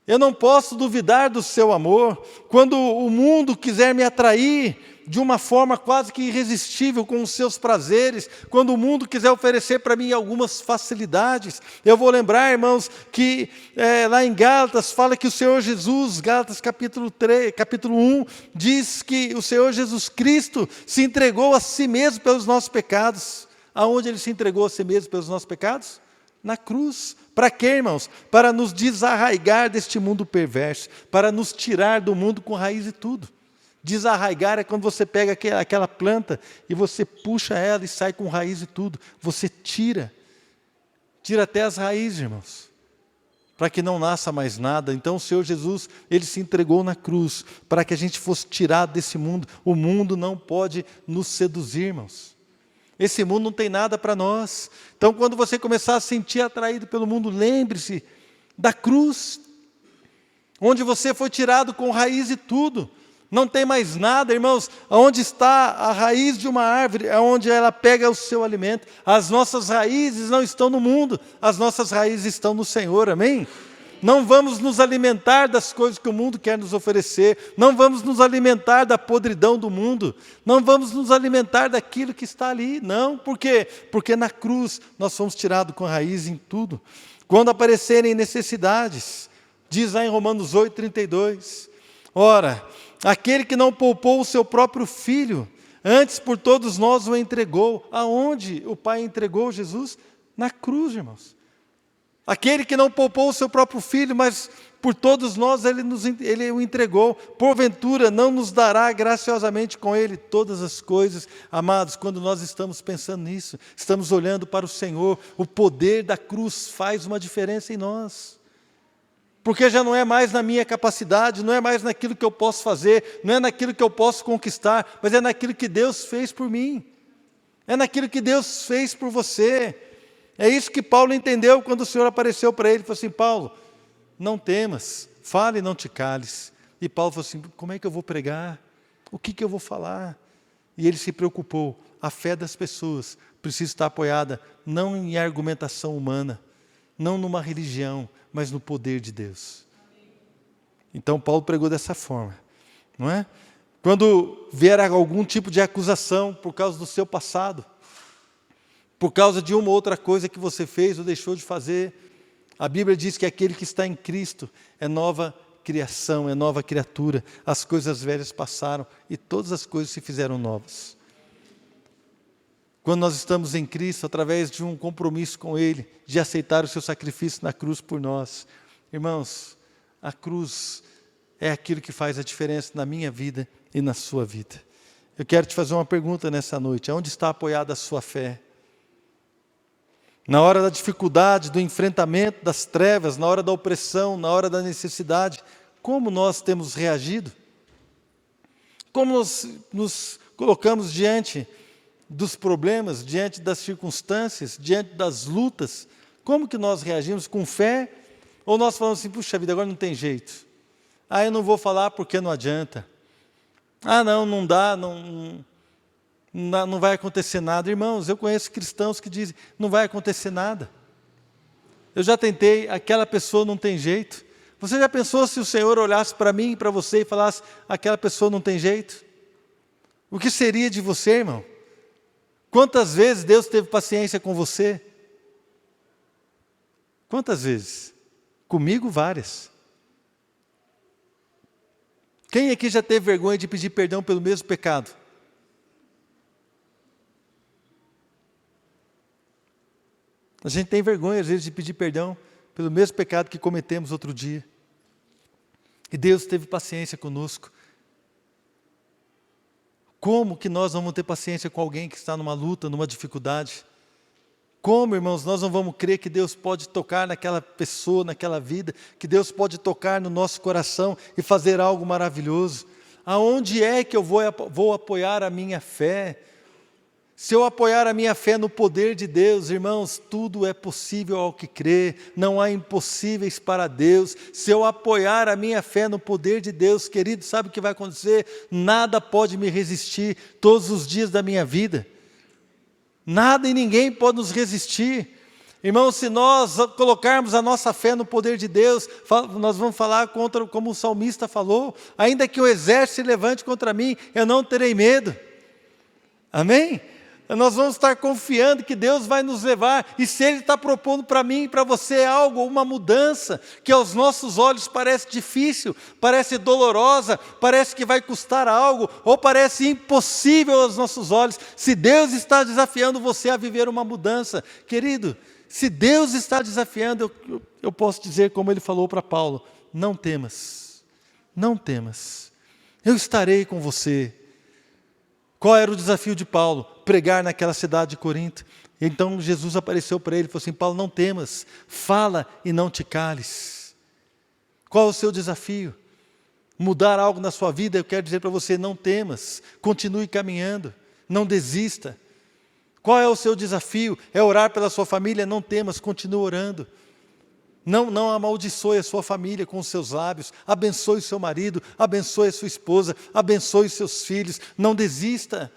eu não posso duvidar do seu amor. Quando o mundo quiser me atrair, de uma forma quase que irresistível com os seus prazeres, quando o mundo quiser oferecer para mim algumas facilidades. Eu vou lembrar, irmãos, que lá em Gálatas fala que o Senhor Jesus, Gálatas capítulo 1, diz que o Senhor Jesus Cristo se entregou a si mesmo pelos nossos pecados. Aonde Ele se entregou a si mesmo pelos nossos pecados? Na cruz. Para quê, irmãos? Para nos desarraigar deste mundo perverso, para nos tirar do mundo com raiz e tudo. Desarraigar é quando você pega aquela planta e você puxa ela e sai com raiz e tudo. Você tira até as raízes, irmãos, para que não nasça mais nada. Então o Senhor Jesus, Ele se entregou na cruz, para que a gente fosse tirado desse mundo. O mundo não pode nos seduzir, irmãos. Esse mundo não tem nada para nós. Então quando você começar a sentir atraído pelo mundo, lembre-se da cruz, onde você foi tirado com raiz e tudo. Não tem mais nada, irmãos. Onde está a raiz de uma árvore, é onde ela pega o seu alimento. As nossas raízes não estão no mundo, as nossas raízes estão no Senhor, amém? Não vamos nos alimentar das coisas que o mundo quer nos oferecer, não vamos nos alimentar da podridão do mundo, não vamos nos alimentar daquilo que está ali, não. Por quê? Porque na cruz nós fomos tirados com raiz em tudo. Quando aparecerem necessidades, diz lá em Romanos 8:32, ora, aquele que não poupou o seu próprio filho, antes por todos nós o entregou. Aonde o Pai entregou Jesus? Na cruz, irmãos. Aquele que não poupou o seu próprio filho, mas por todos nós ele o entregou. Porventura não nos dará graciosamente com ele todas as coisas. Amados, quando nós estamos pensando nisso, estamos olhando para o Senhor, o poder da cruz faz uma diferença em nós. Porque já não é mais na minha capacidade, não é mais naquilo que eu posso fazer, não é naquilo que eu posso conquistar, mas é naquilo que Deus fez por mim. É naquilo que Deus fez por você. É isso que Paulo entendeu quando o Senhor apareceu para ele. Ele falou assim: Paulo, não temas, fale e não te cales. E Paulo falou assim: como é que eu vou pregar? O que eu vou falar? E ele se preocupou. A fé das pessoas precisa estar apoiada não em argumentação humana, não numa religião, mas no poder de Deus. Então Paulo pregou dessa forma, não é? Quando vier algum tipo de acusação por causa do seu passado, por causa de uma ou outra coisa que você fez ou deixou de fazer, a Bíblia diz que aquele que está em Cristo é nova criação, é nova criatura. As coisas velhas passaram e todas as coisas se fizeram novas. Quando nós estamos em Cristo, através de um compromisso com Ele, de aceitar o seu sacrifício na cruz por nós, irmãos, a cruz é aquilo que faz a diferença na minha vida e na sua vida. Eu quero te fazer uma pergunta nessa noite: onde está apoiada a sua fé? Na hora da dificuldade, do enfrentamento das trevas, na hora da opressão, na hora da necessidade, como nós temos reagido? Como nós nos colocamos diante dos problemas, diante das circunstâncias, diante das lutas? Como que nós reagimos? Com fé? Ou nós falamos assim: puxa vida, agora não tem jeito. Ah, eu não vou falar porque não adianta. Ah, não dá, não vai acontecer nada. Irmãos, eu conheço cristãos que dizem: não vai acontecer nada. Eu já tentei, aquela pessoa não tem jeito. Você já pensou se o Senhor olhasse para mim e para você e falasse: aquela pessoa não tem jeito? O que seria de você, irmão? Quantas vezes Deus teve paciência com você? Quantas vezes? Comigo, várias. Quem aqui já teve vergonha de pedir perdão pelo mesmo pecado? A gente tem vergonha, às vezes, de pedir perdão pelo mesmo pecado que cometemos outro dia. E Deus teve paciência conosco. Como que nós vamos ter paciência com alguém que está numa luta, numa dificuldade? Como, irmãos, nós não vamos crer que Deus pode tocar naquela pessoa, naquela vida, que Deus pode tocar no nosso coração e fazer algo maravilhoso? Aonde é que eu vou apoiar a minha fé? Se eu apoiar a minha fé no poder de Deus, irmãos, tudo é possível ao que crê, não há impossíveis para Deus. Se eu apoiar a minha fé no poder de Deus, querido, sabe o que vai acontecer? Nada pode me resistir todos os dias da minha vida. Nada e ninguém pode nos resistir. Irmãos, se nós colocarmos a nossa fé no poder de Deus, nós vamos falar como o salmista falou, ainda que o exército se levante contra mim, eu não terei medo. Amém? Nós vamos estar confiando que Deus vai nos levar, e se Ele está propondo para mim e para você algo, uma mudança, que aos nossos olhos parece difícil, parece dolorosa, parece que vai custar algo, ou parece impossível aos nossos olhos, se Deus está desafiando você a viver uma mudança, querido, se Deus está desafiando, eu posso dizer como Ele falou para Paulo, não temas, não temas, eu estarei com você. Qual era o desafio de Paulo? Pregar naquela cidade de Corinto. Então Jesus apareceu para ele e falou assim, Paulo, não temas, fala e não te cales. Qual é o seu desafio? Mudar algo na sua vida, eu quero dizer para você, não temas, continue caminhando, não desista. Qual é o seu desafio? É orar pela sua família, não temas, continue orando. Não amaldiçoe a sua família com os seus lábios, abençoe o seu marido, abençoe a sua esposa, abençoe os seus filhos, não desista,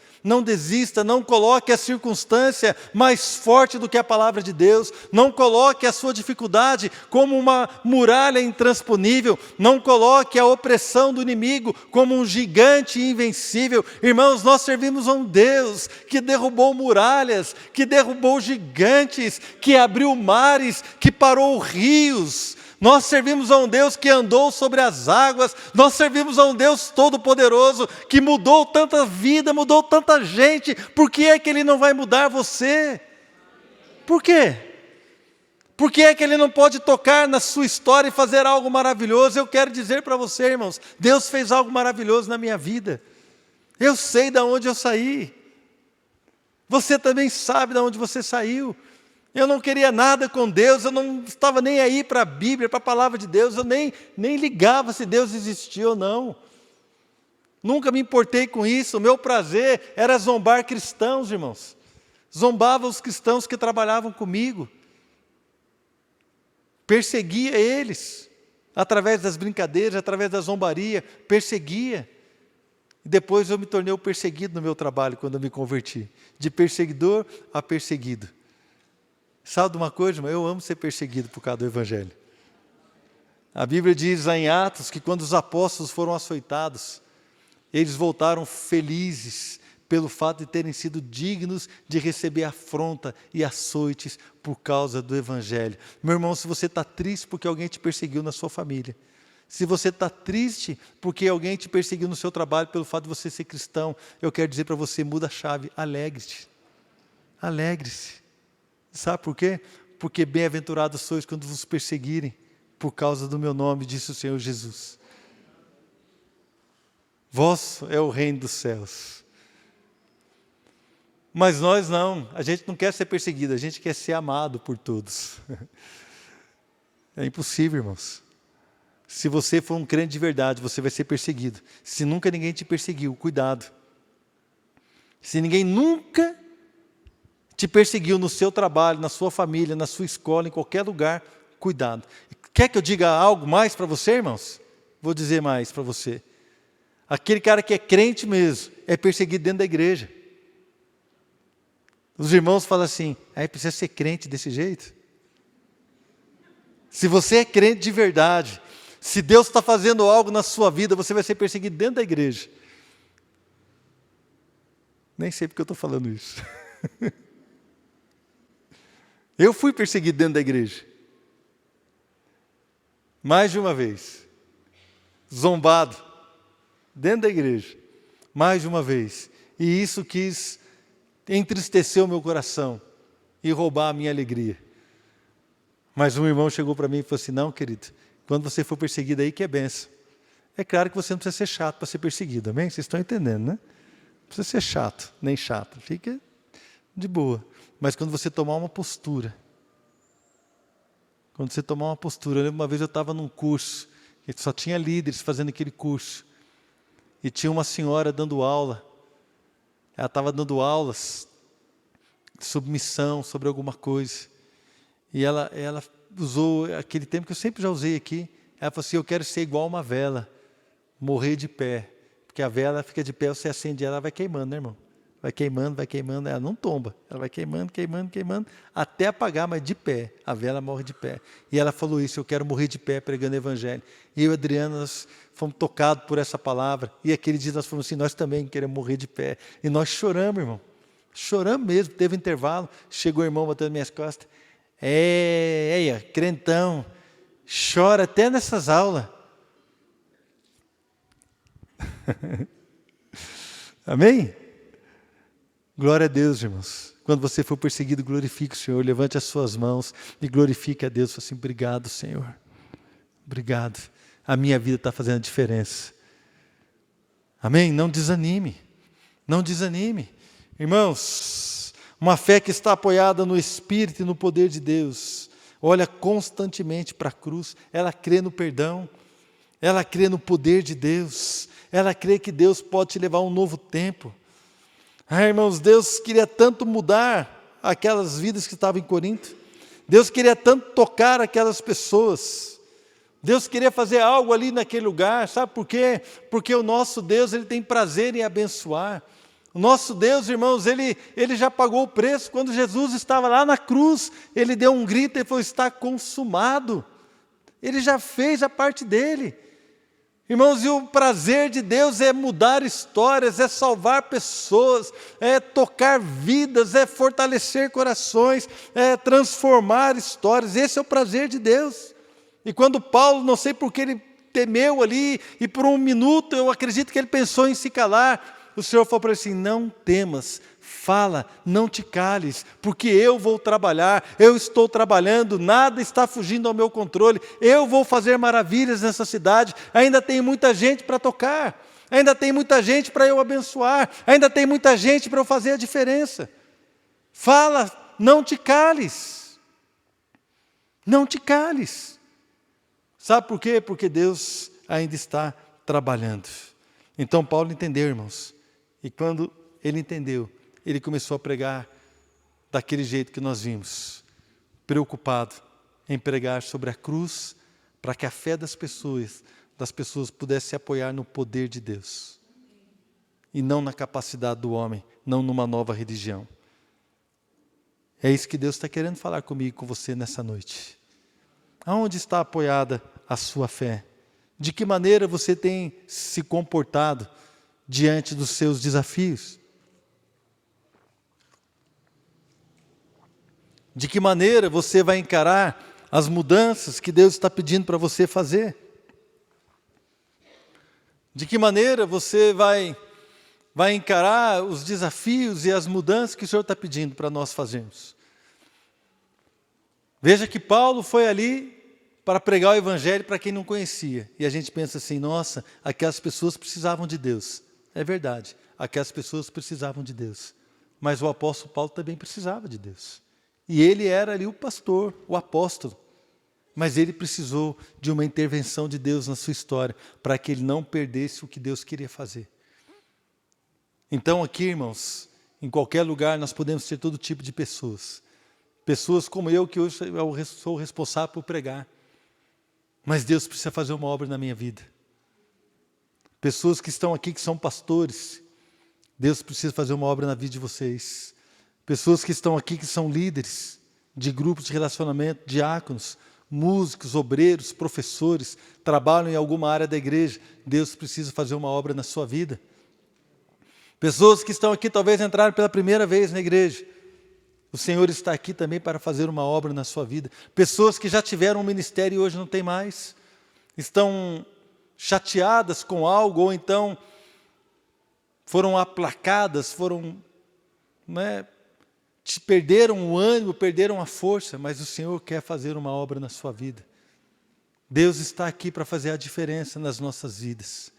não coloque a circunstância mais forte do que a palavra de Deus, não coloque a sua dificuldade como uma muralha intransponível, não coloque a opressão do inimigo como um gigante invencível. Irmãos, nós servimos a um Deus que derrubou muralhas, que derrubou gigantes, que abriu mares, que parou rios. Nós servimos a um Deus que andou sobre as águas, nós servimos a um Deus todo-poderoso, que mudou tanta vida, mudou tanta gente, por que é que Ele não vai mudar você? Por quê? Por que é que Ele não pode tocar na sua história e fazer algo maravilhoso? Eu quero dizer para você, irmãos, Deus fez algo maravilhoso na minha vida, eu sei de onde eu saí, você também sabe de onde você saiu. Eu não queria nada com Deus, eu não estava nem aí para a Bíblia, para a palavra de Deus, eu nem ligava se Deus existia ou não. Nunca me importei com isso, o meu prazer era zombar cristãos, irmãos. Zombava os cristãos que trabalhavam comigo. Perseguia eles, através das brincadeiras, através da zombaria, perseguia. E depois eu me tornei o perseguido no meu trabalho, quando eu me converti. De perseguidor a perseguido. Sabe de uma coisa, irmão? Eu amo ser perseguido por causa do Evangelho. A Bíblia diz lá em Atos que quando os apóstolos foram açoitados, eles voltaram felizes pelo fato de terem sido dignos de receber afronta e açoites por causa do Evangelho. Meu irmão, se você está triste porque alguém te perseguiu na sua família, se você está triste porque alguém te perseguiu no seu trabalho pelo fato de você ser cristão, eu quero dizer para você, muda a chave, alegre-se. Alegre-se. Sabe por quê? Porque bem-aventurados sois quando vos perseguirem por causa do meu nome, disse o Senhor Jesus. Vosso é o reino dos céus. Mas nós não, a gente não quer ser perseguido, a gente quer ser amado por todos. É impossível, irmãos. Se você for um crente de verdade, você vai ser perseguido. Se nunca ninguém te perseguiu, cuidado. Se ninguém nunca te perseguiu no seu trabalho, na sua família, na sua escola, em qualquer lugar, cuidado. Quer que eu diga algo mais para você, irmãos? Vou dizer mais para você. Aquele cara que é crente mesmo, é perseguido dentro da igreja. Os irmãos falam assim, precisa ser crente desse jeito? Se você é crente de verdade, se Deus está fazendo algo na sua vida, você vai ser perseguido dentro da igreja. Nem sei porque eu estou falando isso. Eu fui perseguido dentro da igreja. Mais de uma vez. Zombado. Dentro da igreja. Mais de uma vez. E isso quis entristecer o meu coração e roubar a minha alegria. Mas um irmão chegou para mim e falou assim, não, querido, quando você for perseguido aí que é benção. É claro que você não precisa ser chato para ser perseguido, amém? Vocês estão entendendo, né? Não precisa ser chato, nem chato. Fica de boa. Mas quando você tomar uma postura, eu lembro uma vez eu estava num curso, que só tinha líderes fazendo aquele curso, e tinha uma senhora dando aula, ela estava dando aulas de submissão sobre alguma coisa, e ela usou aquele termo que eu sempre já usei aqui, ela falou assim, eu quero ser igual uma vela, morrer de pé, porque a vela fica de pé, você acende ela vai queimando, né, irmão? vai queimando, ela não tomba. Ela vai queimando, queimando, queimando, até apagar, mas de pé. A vela morre de pé. E ela falou isso, eu quero morrer de pé pregando o evangelho. E eu e a Adriana, nós fomos tocados por essa palavra. E aquele dia nós falamos assim, nós também queremos morrer de pé. E nós choramos, irmão. Choramos mesmo, teve intervalo. Chegou o irmão batendo minhas costas. Crentão, chora até nessas aulas. Amém? Glória a Deus, irmãos. Quando você for perseguido, glorifique o Senhor. Levante as suas mãos e glorifique a Deus. Fale assim, obrigado, Senhor. Obrigado. A minha vida está fazendo a diferença. Amém? Não desanime. Não desanime. Irmãos, uma fé que está apoiada no Espírito e no poder de Deus, olha constantemente para a cruz, ela crê no perdão, ela crê no poder de Deus, ela crê que Deus pode te levar a um novo tempo. Irmãos, Deus queria tanto mudar aquelas vidas que estavam em Corinto, Deus queria tanto tocar aquelas pessoas, Deus queria fazer algo ali naquele lugar, sabe por quê? Porque o nosso Deus, Ele tem prazer em abençoar. O nosso Deus, irmãos, Ele já pagou o preço. Quando Jesus estava lá na cruz, Ele deu um grito e falou, está consumado. Ele já fez a parte dele. Irmãos, e o prazer de Deus é mudar histórias, é salvar pessoas, é tocar vidas, é fortalecer corações, é transformar histórias. Esse é o prazer de Deus. E quando Paulo, não sei por que ele temeu ali, e por um minuto eu acredito que ele pensou em se calar, o Senhor falou para ele assim, não temas, fala, não te cales, porque eu vou trabalhar, eu estou trabalhando, nada está fugindo ao meu controle, eu vou fazer maravilhas nessa cidade, ainda tem muita gente para tocar, ainda tem muita gente para eu abençoar, ainda tem muita gente para eu fazer a diferença. Fala, não te cales, não te cales. Sabe por quê? Porque Deus ainda está trabalhando. Então Paulo entendeu, irmãos, e quando ele entendeu, ele começou a pregar daquele jeito que nós vimos, preocupado em pregar sobre a cruz, para que a fé das pessoas pudesse se apoiar no poder de Deus, e não na capacidade do homem, não numa nova religião. É isso que Deus está querendo falar comigo e com você nessa noite. Aonde está apoiada a sua fé? De que maneira você tem se comportado diante dos seus desafios? De que maneira você vai encarar as mudanças que Deus está pedindo para você fazer? De que maneira você vai encarar os desafios e as mudanças que o Senhor está pedindo para nós fazermos? Veja que Paulo foi ali para pregar o Evangelho para quem não conhecia. E a gente pensa assim, nossa, aquelas pessoas precisavam de Deus. É verdade, aquelas pessoas precisavam de Deus. Mas o apóstolo Paulo também precisava de Deus. E ele era ali o pastor, o apóstolo. Mas ele precisou de uma intervenção de Deus na sua história, para que ele não perdesse o que Deus queria fazer. Então aqui, irmãos, em qualquer lugar nós podemos ter todo tipo de pessoas. Pessoas como eu, que hoje eu sou responsável por pregar. Mas Deus precisa fazer uma obra na minha vida. Pessoas que estão aqui, que são pastores, Deus precisa fazer uma obra na vida de vocês. Pessoas que estão aqui, que são líderes de grupos de relacionamento, diáconos, músicos, obreiros, professores, trabalham em alguma área da igreja, Deus precisa fazer uma obra na sua vida. Pessoas que estão aqui, talvez entraram pela primeira vez na igreja, o Senhor está aqui também para fazer uma obra na sua vida. Pessoas que já tiveram um ministério e hoje não tem mais, estão chateadas com algo, ou então foram aplacadas, perderam o ânimo, perderam a força, mas o Senhor quer fazer uma obra na sua vida. Deus está aqui para fazer a diferença nas nossas vidas.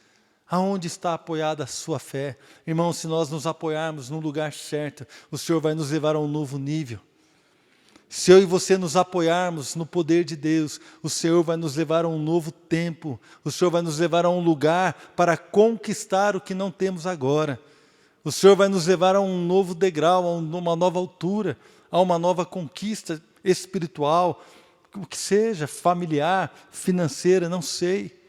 Aonde está apoiada a sua fé? Irmão, se nós nos apoiarmos no lugar certo, o Senhor vai nos levar a um novo nível. Se eu e você nos apoiarmos no poder de Deus, o Senhor vai nos levar a um novo tempo. O Senhor vai nos levar a um lugar para conquistar o que não temos agora. O Senhor vai nos levar a um novo degrau, a uma nova altura, a uma nova conquista espiritual, o que seja, familiar, financeira, não sei.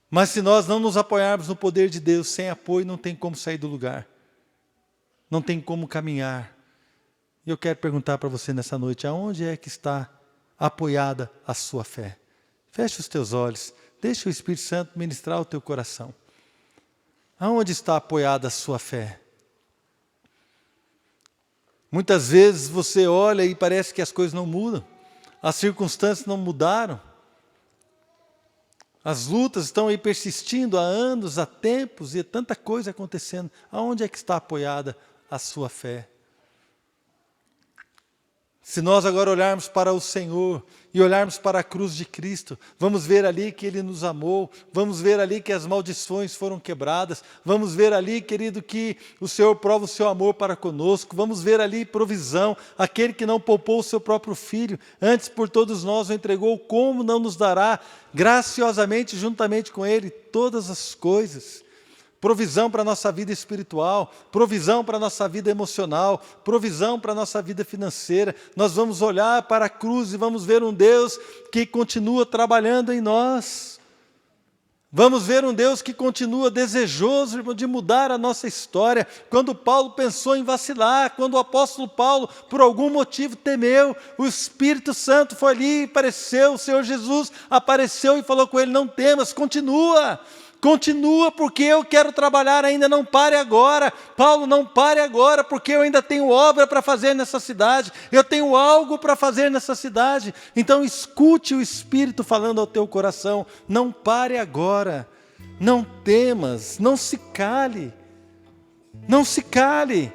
Mas se nós não nos apoiarmos no poder de Deus, sem apoio não tem como sair do lugar. não tem como caminhar. E eu quero perguntar para você nessa noite, aonde é que está apoiada a sua fé? Feche os teus olhos, deixa o Espírito Santo ministrar o teu coração. Aonde está apoiada a sua fé? Muitas vezes você olha e parece que as coisas não mudam, as circunstâncias não mudaram, as lutas estão aí persistindo há anos, há tempos, e tanta coisa acontecendo. Aonde é que está apoiada a sua fé? Se nós agora olharmos para o Senhor e olharmos para a cruz de Cristo, vamos ver ali que Ele nos amou, vamos ver ali que as maldições foram quebradas, vamos ver ali, querido, que o Senhor prova o seu amor para conosco, vamos ver ali provisão, aquele que não poupou o seu próprio Filho, antes por todos nós o entregou, como não nos dará graciosamente juntamente com Ele todas as coisas? Provisão para a nossa vida espiritual, provisão para a nossa vida emocional, provisão para a nossa vida financeira. Nós vamos olhar para a cruz e vamos ver um Deus que continua trabalhando em nós. Vamos ver um Deus que continua desejoso de mudar a nossa história. Quando Paulo pensou em vacilar, quando o apóstolo Paulo, por algum motivo, temeu, o Espírito Santo foi ali, apareceu, o Senhor Jesus apareceu e falou com ele, não temas, continua. Continua porque eu quero trabalhar ainda, não pare agora. Paulo, não pare agora porque eu ainda tenho obra para fazer nessa cidade. Eu tenho algo para fazer nessa cidade. Então escute o Espírito falando ao teu coração. Não pare agora. Não temas, não se cale. Não se cale.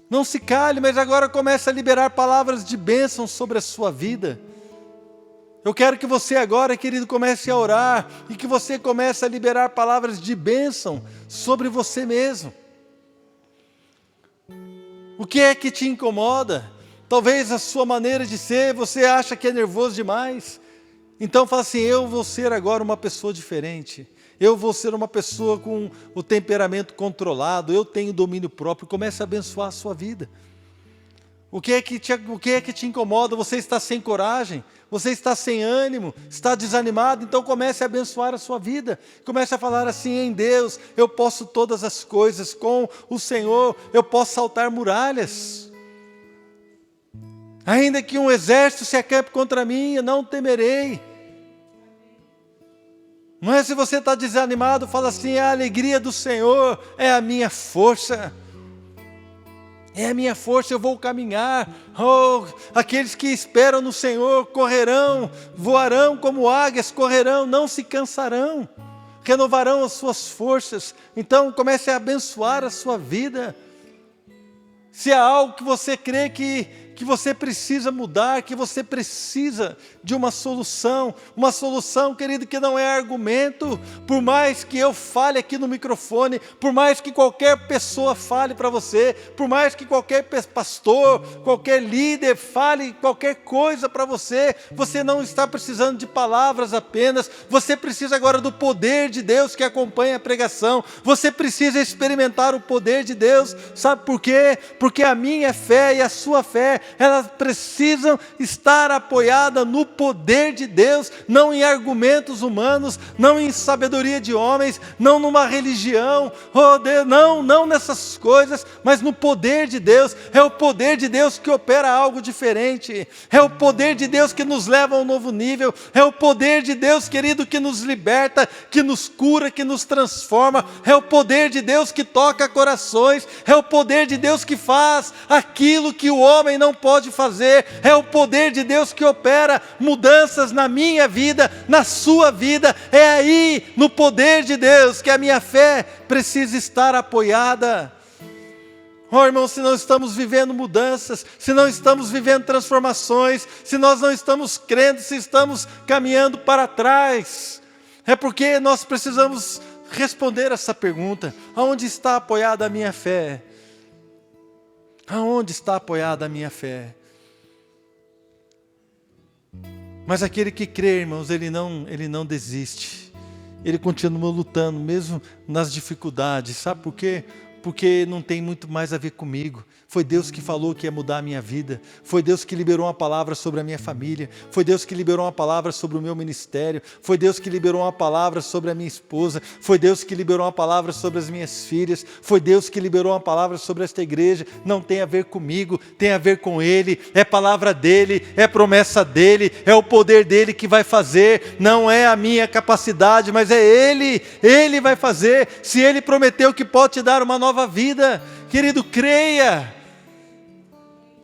Não se cale, mas agora comece a liberar palavras de bênção sobre a sua vida. Eu quero que você agora, querido, comece a orar e que você comece a liberar palavras de bênção sobre você mesmo. O que é que te incomoda? Talvez a sua maneira de ser, você acha que é nervoso demais. Então fala assim, eu vou ser agora uma pessoa diferente. Eu vou ser uma pessoa com o temperamento controlado, eu tenho domínio próprio. Comece a abençoar a sua vida. O que é que te incomoda? Você está sem coragem, você está sem ânimo, está desanimado, então comece a abençoar a sua vida. Comece a falar assim, em Deus, eu posso todas as coisas, com o Senhor eu posso saltar muralhas. Ainda que um exército se acampe contra mim, eu não temerei. Não é se você está desanimado, fala assim, a alegria do Senhor é a minha força. É a minha força, eu vou caminhar. Oh, aqueles que esperam no Senhor correrão, voarão como águias, correrão, não se cansarão, renovarão as suas forças. Então comece a abençoar a sua vida. Se há algo que você crê que você precisa mudar, que você precisa de uma solução, querido, que não é argumento, por mais que eu fale aqui no microfone, por mais que qualquer pessoa fale para você, por mais que qualquer pastor, qualquer líder fale qualquer coisa para você, você não está precisando de palavras apenas, você precisa agora do poder de Deus que acompanha a pregação, você precisa experimentar o poder de Deus, sabe por quê? Porque a minha fé e a sua fé, elas precisam estar apoiadas no poder de Deus, não em argumentos humanos, não em sabedoria de homens, não numa religião, oh Deus, não nessas coisas, mas no poder de Deus. É o poder de Deus que opera algo diferente, é o poder de Deus que nos leva a um novo nível, é o poder de Deus, querido, que nos liberta, que nos cura, que nos transforma, é o poder de Deus que toca corações, é o poder de Deus que faz aquilo que o homem não pode fazer, é o poder de Deus que opera mudanças na minha vida, na sua vida. É aí, no poder de Deus, que a minha fé precisa estar apoiada. Oh, irmão, se não estamos vivendo mudanças, se não estamos vivendo transformações, se nós não estamos crendo, se estamos caminhando para trás, é porque nós precisamos responder essa pergunta: aonde está apoiada a minha fé? Aonde está apoiada a minha fé? Mas aquele que crê, irmãos, ele não desiste. Ele continua lutando, mesmo nas dificuldades. Sabe por quê? porque não tem muito mais a ver comigo. Foi Deus que falou que ia mudar a minha vida. Foi Deus que liberou uma palavra sobre a minha família. Foi Deus que liberou uma palavra sobre o meu ministério. Foi Deus que liberou uma palavra sobre a minha esposa. Foi Deus que liberou uma palavra sobre as minhas filhas. Foi Deus que liberou uma palavra sobre esta igreja. Não tem a ver comigo, tem a ver com Ele. É palavra dEle, é promessa dEle, é o poder dEle que vai fazer. Não é a minha capacidade, mas é Ele. Ele vai fazer. Se Ele prometeu que pode te dar uma nova vida, querido, creia.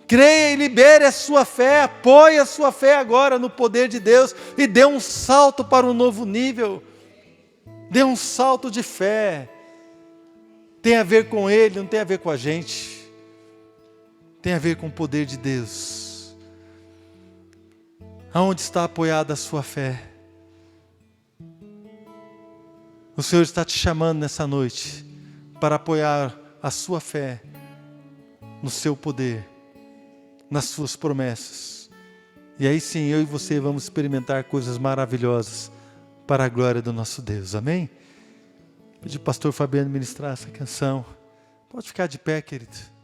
Creia e libere a sua fé, apoie a sua fé agora no poder de Deus e dê um salto para um novo nível. Dê um salto de fé. Tem a ver com Ele, não tem a ver com a gente. Tem a ver com o poder de Deus. Aonde está apoiada a sua fé? O Senhor está te chamando nessa noite para apoiar a sua fé no seu poder, nas suas promessas. E aí sim, eu e você vamos experimentar coisas maravilhosas para a glória do nosso Deus. Amém? Pedir ao pastor Fabiano ministrar essa canção. Pode ficar de pé, querido.